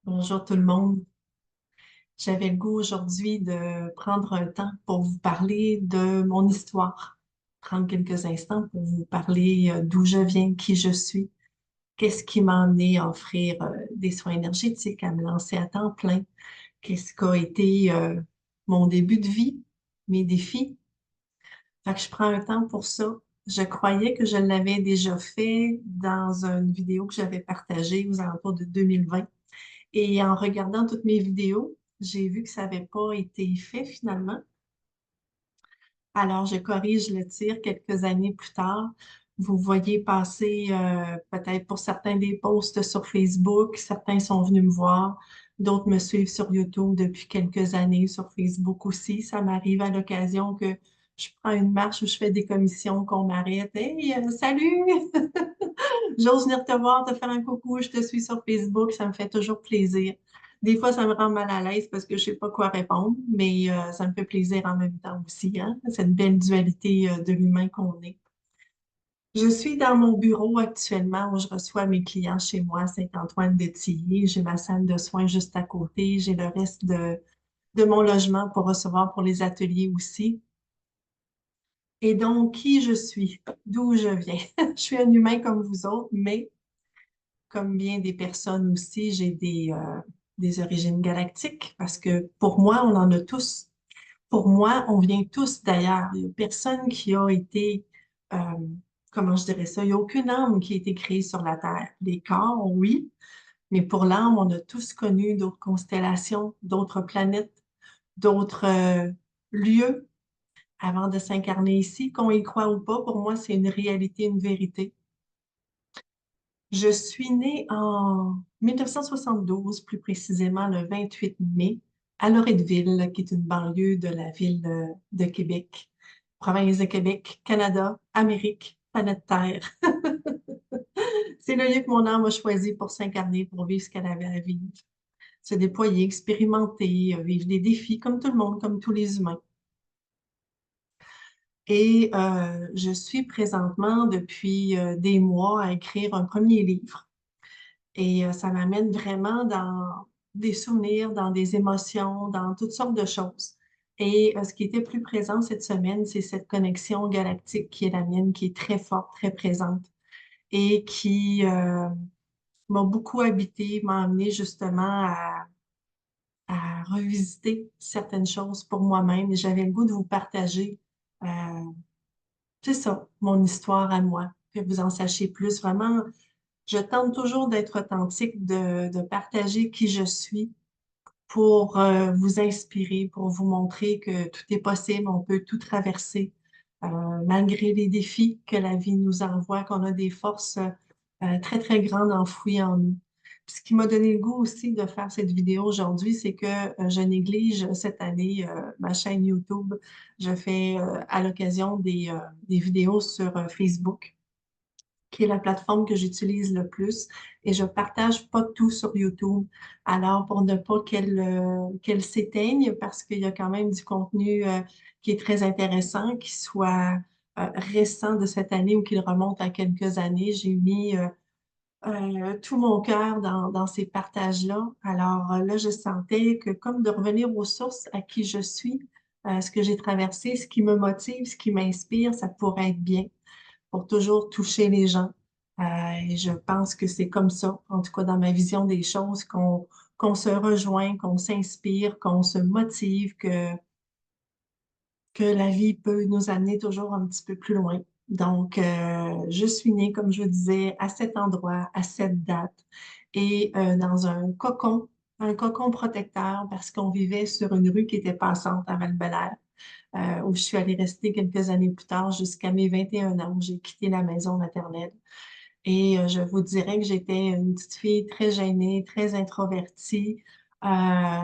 Bonjour tout le monde. J'avais le goût aujourd'hui de prendre un temps pour vous parler de mon histoire. Prendre quelques instants pour vous parler d'où je viens, qui je suis, qu'est-ce qui m'a amené à offrir des soins énergétiques, à me lancer à temps plein, qu'est-ce qu'a été mon début de vie, mes défis. Fait que je prends un temps pour ça. Je croyais que je l'avais déjà fait dans une vidéo que j'avais partagée aux alentours de 2020. Et en regardant toutes mes vidéos, j'ai vu que ça n'avait pas été fait finalement. Alors, je corrige le tir quelques années plus tard. Vous voyez passer peut-être pour certains des posts sur Facebook, certains sont venus me voir, d'autres me suivent sur YouTube depuis quelques années, sur Facebook aussi. Ça m'arrive à l'occasion que je prends une marche ou je fais des commissions, qu'on m'arrête. Hey, salut! J'ose venir te voir, te faire un coucou, je te suis sur Facebook, ça me fait toujours plaisir. Des fois, ça me rend mal à l'aise parce que je sais pas quoi répondre, mais ça me fait plaisir en même temps aussi, hein? Cette belle dualité de l'humain qu'on est. Je suis dans mon bureau actuellement où je reçois mes clients chez moi à Saint-Antoine-de-Tilly. J'ai ma salle de soins juste à côté. J'ai le reste de mon logement pour recevoir pour les ateliers aussi. Et donc, qui je suis, d'où je viens. Je suis un humain comme vous autres, mais comme bien des personnes aussi, j'ai des origines galactiques parce que pour moi, on en a tous. Pour moi, on vient tous d'ailleurs. Il n'y a personne qui a été, euh, comment je dirais ça, il n'y a aucune âme qui a été créée sur la Terre. Les corps, oui, mais pour l'âme, on a tous connu d'autres constellations, d'autres planètes, d'autres lieux avant de s'incarner ici. Qu'on y croit ou pas, pour moi, c'est une réalité, une vérité. Je suis née en 1972, plus précisément le 28 mai, à Loretteville, qui est une banlieue de la ville de Québec, province de Québec, Canada, Amérique, planète Terre. C'est le lieu que mon âme a choisi pour s'incarner, pour vivre ce qu'elle avait à vivre, se déployer, expérimenter, vivre des défis comme tout le monde, comme tous les humains. Et je suis présentement depuis des mois à écrire un premier livre. Et ça m'amène vraiment dans des souvenirs, dans des émotions, dans toutes sortes de choses. Et ce qui était plus présent cette semaine, c'est cette connexion galactique qui est la mienne, qui est très forte, très présente et qui m'a beaucoup habité, m'a amené justement à revisiter certaines choses pour moi-même. Et j'avais le goût de vous partager, euh, c'est ça, mon histoire à moi, que vous en sachiez plus. Vraiment, je tente toujours d'être authentique, de partager qui je suis pour vous inspirer, pour vous montrer que tout est possible, on peut tout traverser, euh, malgré les défis que la vie nous envoie, qu'on a des forces très, très grandes enfouies en nous. Puis ce qui m'a donné le goût aussi de faire cette vidéo aujourd'hui, c'est que je néglige cette année ma chaîne YouTube. Je fais à l'occasion des vidéos sur Facebook qui est la plateforme que j'utilise le plus, et je partage pas tout sur YouTube. Alors, pour ne pas qu'elle s'éteigne, parce qu'il y a quand même du contenu qui est très intéressant, qui soit récent de cette année ou qu'il remonte à quelques années, j'ai mis tout mon cœur dans ces partages-là. Alors là, je sentais que comme de revenir aux sources, à qui je suis, ce que j'ai traversé, ce qui me motive, ce qui m'inspire, ça pourrait être bien pour toujours toucher les gens. Et je pense que c'est comme ça, en tout cas dans ma vision des choses, qu'on se rejoint, qu'on s'inspire, qu'on se motive, que la vie peut nous amener toujours un petit peu plus loin. Donc, je suis née, comme je vous disais, à cet endroit, à cette date, et dans un cocon protecteur, parce qu'on vivait sur une rue qui était passante à val où je suis allée rester quelques années plus tard, jusqu'à mes 21 ans, où j'ai quitté la maison maternelle. Et je vous dirais que j'étais une petite fille très gênée, très introvertie.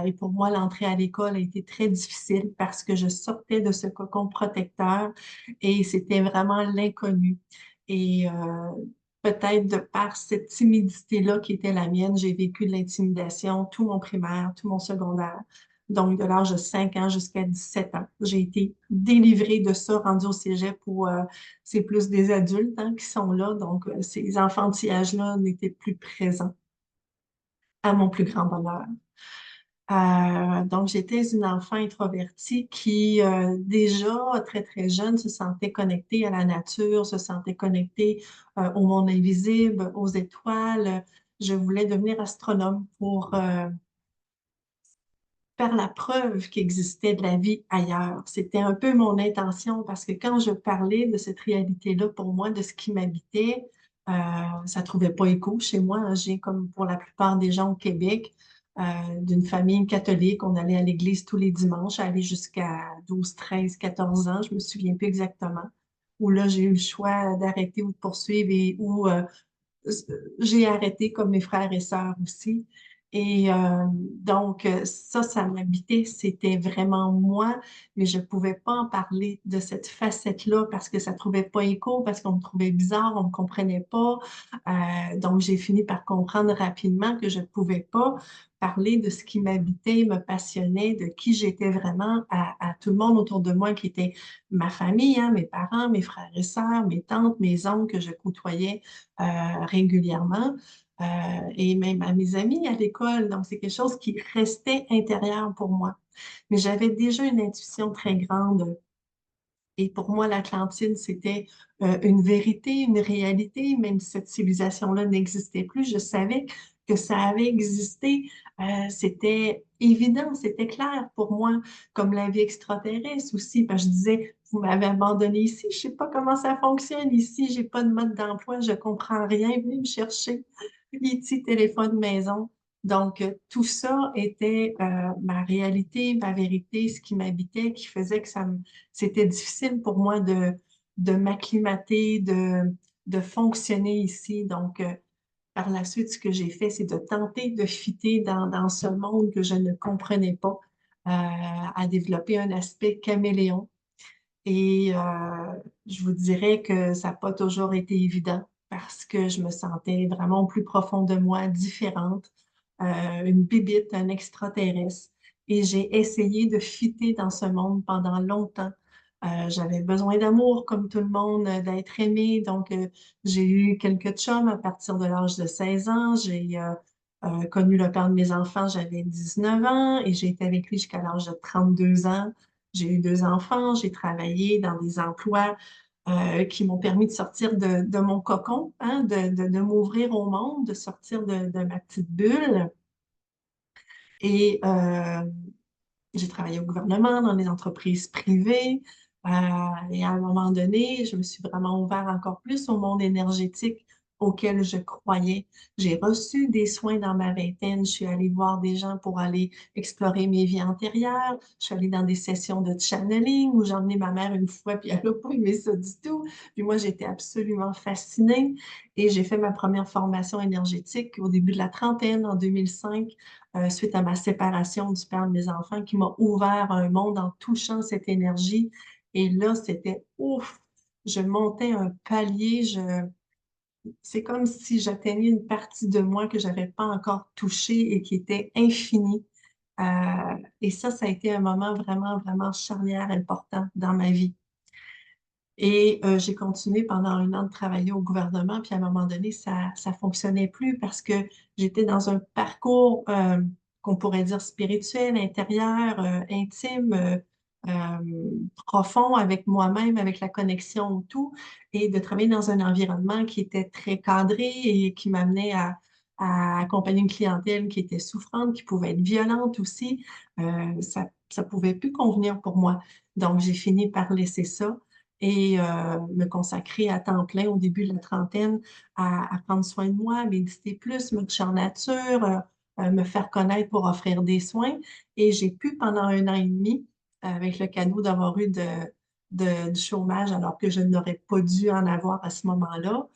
Et pour moi, l'entrée à l'école a été très difficile parce que je sortais de ce cocon protecteur et c'était vraiment l'inconnu. Et peut-être de par cette timidité-là qui était la mienne, j'ai vécu de l'intimidation tout mon primaire, tout mon secondaire. Donc, de l'âge de 5 ans jusqu'à 17 ans. J'ai été délivrée de ça, rendue au cégep où c'est plus des adultes hein, qui sont là. Donc, ces enfantillages-là n'étaient plus présents. à mon plus grand bonheur. Donc, j'étais une enfant introvertie qui, déjà très, très jeune, se sentait connectée à la nature, se sentait connectée, au monde invisible, aux étoiles. Je voulais devenir astronome pour, faire la preuve qu'il existait de la vie ailleurs. C'était un peu mon intention parce que quand je parlais de cette réalité-là pour moi, de ce qui m'habitait, ça trouvait pas écho chez moi, hein. J'ai, comme pour la plupart des gens au Québec, d'une famille catholique. On allait à l'église tous les dimanches, aller jusqu'à 12, 13, 14 ans, je me souviens plus exactement. Où là, j'ai eu le choix d'arrêter ou de poursuivre et où j'ai arrêté comme mes frères et sœurs aussi. Et donc, ça m'habitait, c'était vraiment moi, mais je pouvais pas en parler de cette facette-là parce que ça trouvait pas écho, parce qu'on me trouvait bizarre, on me comprenait pas. Donc, j'ai fini par comprendre rapidement que je pouvais pas parler de ce qui m'habitait, me passionnait, de qui j'étais vraiment à tout le monde autour de moi qui était ma famille, hein, mes parents, mes frères et sœurs, mes tantes, mes oncles que je côtoyais régulièrement, euh, et même à mes amis à l'école. Donc, c'est quelque chose qui restait intérieur pour moi. Mais j'avais déjà une intuition très grande. Et pour moi, l'Atlantide, c'était une vérité, une réalité, même si cette civilisation-là n'existait plus. Je savais que ça avait existé. C'était évident, c'était clair pour moi, comme la vie extraterrestre aussi. Parce que je disais, vous m'avez abandonné ici, je sais pas comment ça fonctionne ici, j'ai pas de mode d'emploi, je comprends rien, venez me chercher. E.T. téléphone maison. Donc, tout ça était ma réalité, ma vérité, ce qui m'habitait, qui faisait que c'était difficile pour moi de m'acclimater, de fonctionner ici. Donc, par la suite, ce que j'ai fait, c'est de tenter de fitter dans ce monde que je ne comprenais pas, à développer un aspect caméléon. Et je vous dirais que ça n'a pas toujours été évident parce que je me sentais vraiment au plus profond de moi différente, une bibite, un extraterrestre. Et j'ai essayé de fitter dans ce monde pendant longtemps. J'avais besoin d'amour comme tout le monde, d'être aimée. Donc, j'ai eu quelques chums à partir de l'âge de 16 ans. J'ai connu le père de mes enfants, j'avais 19 ans et j'ai été avec lui jusqu'à l'âge de 32 ans. J'ai eu deux enfants, j'ai travaillé dans des emplois qui m'ont permis de sortir de mon cocon, hein, de m'ouvrir au monde, de sortir de ma petite bulle. Et j'ai travaillé au gouvernement, dans les entreprises privées. Et à un moment donné, je me suis vraiment ouvert encore plus au monde énergétique auquel je croyais. J'ai reçu des soins dans ma vingtaine. Je suis allée voir des gens pour aller explorer mes vies antérieures. Je suis allée dans des sessions de channeling où j'ai emmené ma mère une fois, puis elle n'a pas aimé ça du tout. Puis moi, j'étais absolument fascinée. Et j'ai fait ma première formation énergétique au début de la trentaine, en 2005, suite à ma séparation du père de mes enfants, qui m'a ouvert un monde en touchant cette énergie. Et là, c'était ouf! Je montais un palier, c'est comme si j'atteignais une partie de moi que j'avais pas encore touchée et qui était infinie. Euh, et ça a été un moment vraiment, vraiment charnière, important dans ma vie. Et j'ai continué pendant un an de travailler au gouvernement, puis à un moment donné, ça fonctionnait plus parce que j'étais dans un parcours qu'on pourrait dire spirituel, intérieur, intime, profond avec moi-même, avec la connexion au tout, et de travailler dans un environnement qui était très cadré et qui m'amenait à accompagner une clientèle qui était souffrante, qui pouvait être violente aussi. Ça pouvait plus convenir pour moi. Donc, j'ai fini par laisser ça et me consacrer à temps plein au début de la trentaine à prendre soin de moi, à méditer plus, me toucher en nature, me faire connaître pour offrir des soins. Et j'ai pu, pendant un an et demi, avec le cadeau d'avoir eu du chômage alors que je n'aurais pas dû en avoir à ce moment-là,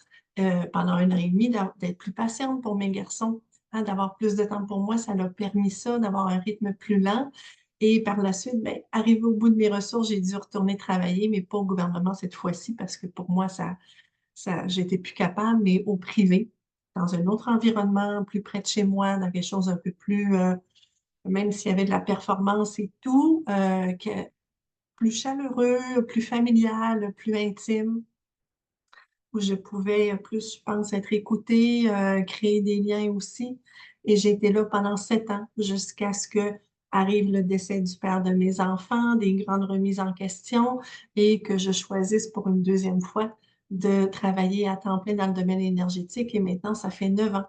pendant un an et demi, d'être plus patiente pour mes garçons, hein, d'avoir plus de temps pour moi, ça m'a permis ça, d'avoir un rythme plus lent. Et par la suite, ben, arrivé au bout de mes ressources, j'ai dû retourner travailler, mais pas au gouvernement cette fois-ci, parce que pour moi, j'étais plus capable, mais au privé, dans un autre environnement, plus près de chez moi, dans quelque chose un peu plus, même s'il y avait de la performance et tout, plus chaleureux, plus familial, plus intime, où je pouvais plus, je pense, être écoutée, créer des liens aussi. Et j'ai été là pendant 7 ans jusqu'à ce que arrive le décès du père de mes enfants, des grandes remises en question et que je choisisse pour une deuxième fois de travailler à temps plein dans le domaine énergétique. Et maintenant, ça fait 9 ans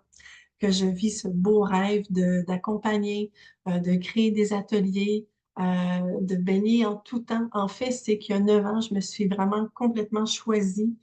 que je vis ce beau rêve d'accompagner, de créer des ateliers, de baigner en tout temps. En fait, c'est qu'il y a 9 ans, je me suis vraiment complètement choisie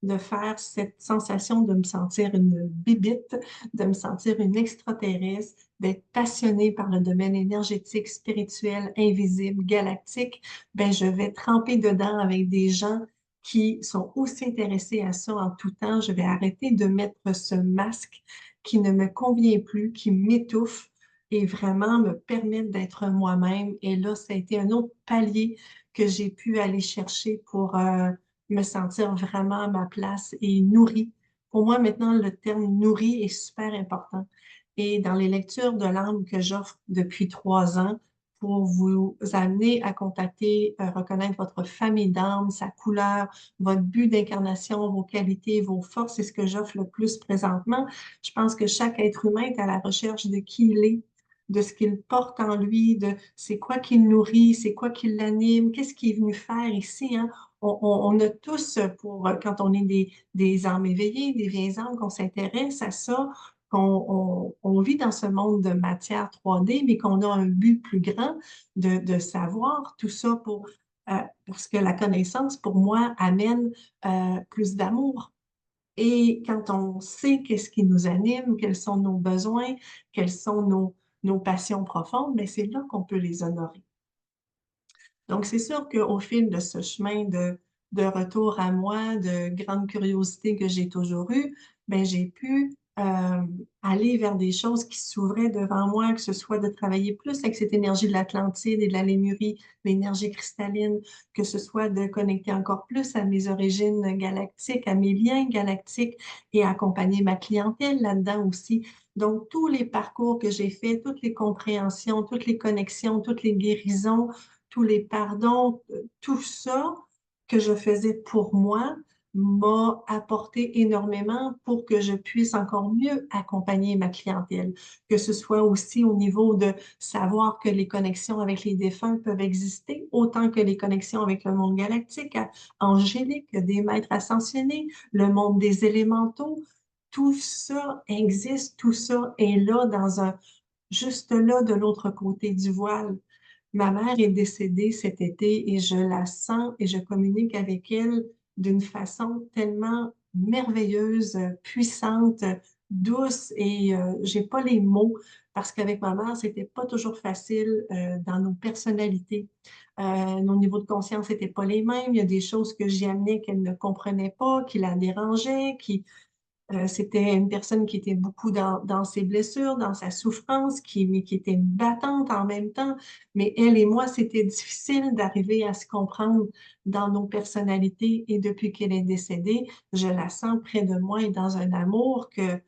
de faire cette sensation de me sentir une bibite, de me sentir une extraterrestre, d'être passionnée par le domaine énergétique, spirituel, invisible, galactique. Ben, je vais tremper dedans avec des gens qui sont aussi intéressés à ça en tout temps. Je vais arrêter de mettre ce masque qui ne me convient plus, qui m'étouffe et vraiment me permettre d'être moi-même. Et là, ça a été un autre palier que j'ai pu aller chercher pour me sentir vraiment à ma place et nourrie. Pour moi, maintenant, le terme nourri est super important. Et dans les lectures de l'âme que j'offre depuis 3 ans, pour vous amener à contacter, reconnaître votre famille d'âme, sa couleur, votre but d'incarnation, vos qualités, vos forces, c'est ce que j'offre le plus présentement. Je pense que chaque être humain est à la recherche de qui il est, de ce qu'il porte en lui, de c'est quoi qui le nourrit, c'est quoi qui l'anime, qu'est-ce qu'il est venu faire ici, hein? On a tous, quand on est des âmes éveillées, des vieilles âmes, qu'on s'intéresse à ça, qu'on vit dans ce monde de matière 3D, mais qu'on a un but plus grand de savoir tout ça parce que la connaissance, pour moi, amène plus d'amour. Et quand on sait qu'est-ce qui nous anime, quels sont nos besoins, quelles sont nos passions profondes, mais c'est là qu'on peut les honorer. Donc, c'est sûr qu'au fil de ce chemin de retour à moi, de grande curiosité que j'ai toujours eue, ben, j'ai pu aller vers des choses qui s'ouvraient devant moi, que ce soit de travailler plus avec cette énergie de l'Atlantide et de la Lémurie, l'énergie cristalline, que ce soit de connecter encore plus à mes origines galactiques, à mes liens galactiques et accompagner ma clientèle là-dedans aussi. Donc, tous les parcours que j'ai faits, toutes les compréhensions, toutes les connexions, toutes les guérisons, tous les pardons, tout ça que je faisais pour moi m'a apporté énormément pour que je puisse encore mieux accompagner ma clientèle, que ce soit aussi au niveau de savoir que les connexions avec les défunts peuvent exister, autant que les connexions avec le monde galactique, angélique, des maîtres ascensionnés, le monde des élémentaux. Tout ça existe, tout ça est là juste là de l'autre côté du voile. Ma mère est décédée cet été et je la sens et je communique avec elle d'une façon tellement merveilleuse, puissante, douce et j'ai pas les mots parce qu'avec ma mère, c'était pas toujours facile dans nos personnalités. Nos niveaux de conscience n'étaient pas les mêmes. Il y a des choses que j'y amenais qu'elle ne comprenait pas, qui la dérangeaient, c'était une personne qui était beaucoup dans ses blessures, dans sa souffrance, mais qui était battante en même temps. Mais elle et moi, c'était difficile d'arriver à se comprendre dans nos personnalités. Et depuis qu'elle est décédée, je la sens près de moi et dans un amour que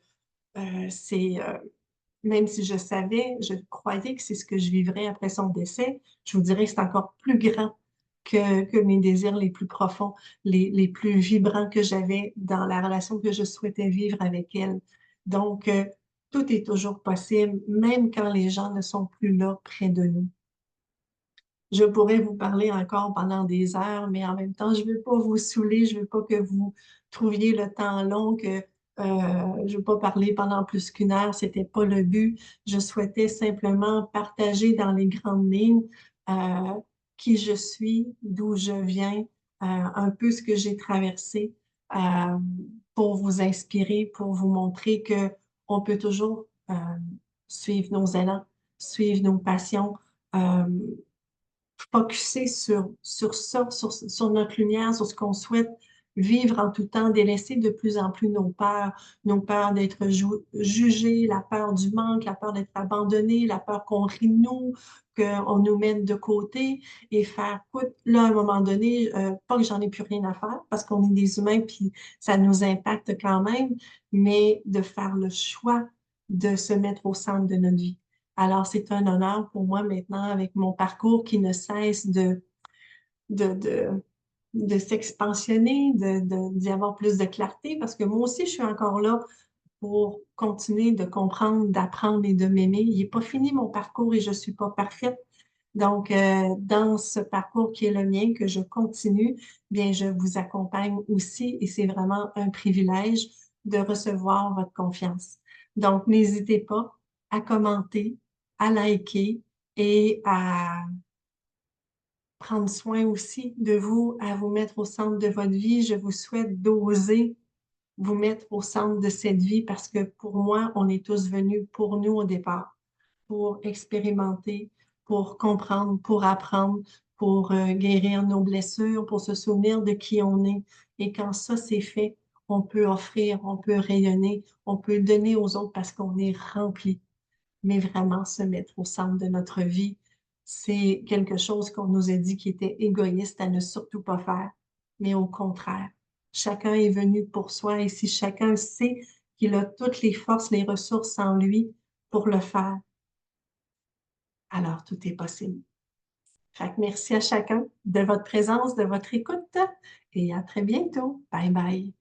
même si je savais, je croyais que c'est ce que je vivrais après son décès, je vous dirais que c'est encore plus grand que mes désirs les plus profonds, les plus vibrants que j'avais dans la relation que je souhaitais vivre avec elle. Donc, tout est toujours possible, même quand les gens ne sont plus là près de nous. Je pourrais vous parler encore pendant des heures, mais en même temps, je ne veux pas vous saouler, je ne veux pas que vous trouviez le temps long, que je ne veux pas parler pendant plus qu'une heure, c'était pas le but. Je souhaitais simplement partager dans les grandes lignes euh, qui je suis, d'où je viens, un peu ce que j'ai traversé euh, pour vous inspirer, pour vous montrer que on peut toujours suivre nos élans, suivre nos passions. euh, Focuser sur ça, sur notre lumière, sur ce qu'on souhaite vivre en tout temps, délaisser de plus en plus nos peurs d'être jugé, la peur du manque, la peur d'être abandonné, la peur qu'on rit de nous, qu'on nous mette de côté et faire, écoute, là, à un moment donné, pas que j'en ai plus rien à faire parce qu'on est des humains puis ça nous impacte quand même, mais de faire le choix de se mettre au centre de notre vie. Alors, c'est un honneur pour moi maintenant avec mon parcours qui ne cesse de, de, de s'expansionner, d'y avoir plus de clarté parce que moi aussi, je suis encore là pour continuer de comprendre, d'apprendre et de m'aimer. Il n'est pas fini mon parcours et je ne suis pas parfaite. Donc, dans ce parcours qui est le mien, que je continue, bien, je vous accompagne aussi et c'est vraiment un privilège de recevoir votre confiance. Donc, n'hésitez pas à commenter, à liker et à prendre soin aussi de vous, à vous mettre au centre de votre vie. Je vous souhaite d'oser vous mettre au centre de cette vie parce que pour moi, on est tous venus pour nous au départ, pour expérimenter, pour comprendre, pour apprendre, pour guérir nos blessures, pour se souvenir de qui on est. Et quand ça, c'est fait, on peut offrir, on peut rayonner, on peut donner aux autres parce qu'on est rempli. Mais vraiment se mettre au centre de notre vie, c'est quelque chose qu'on nous a dit qui était égoïste à ne surtout pas faire. Mais au contraire, chacun est venu pour soi et si chacun sait qu'il a toutes les forces, les ressources en lui pour le faire, alors tout est possible. Fait que merci à chacun de votre présence, de votre écoute et à très bientôt. Bye bye.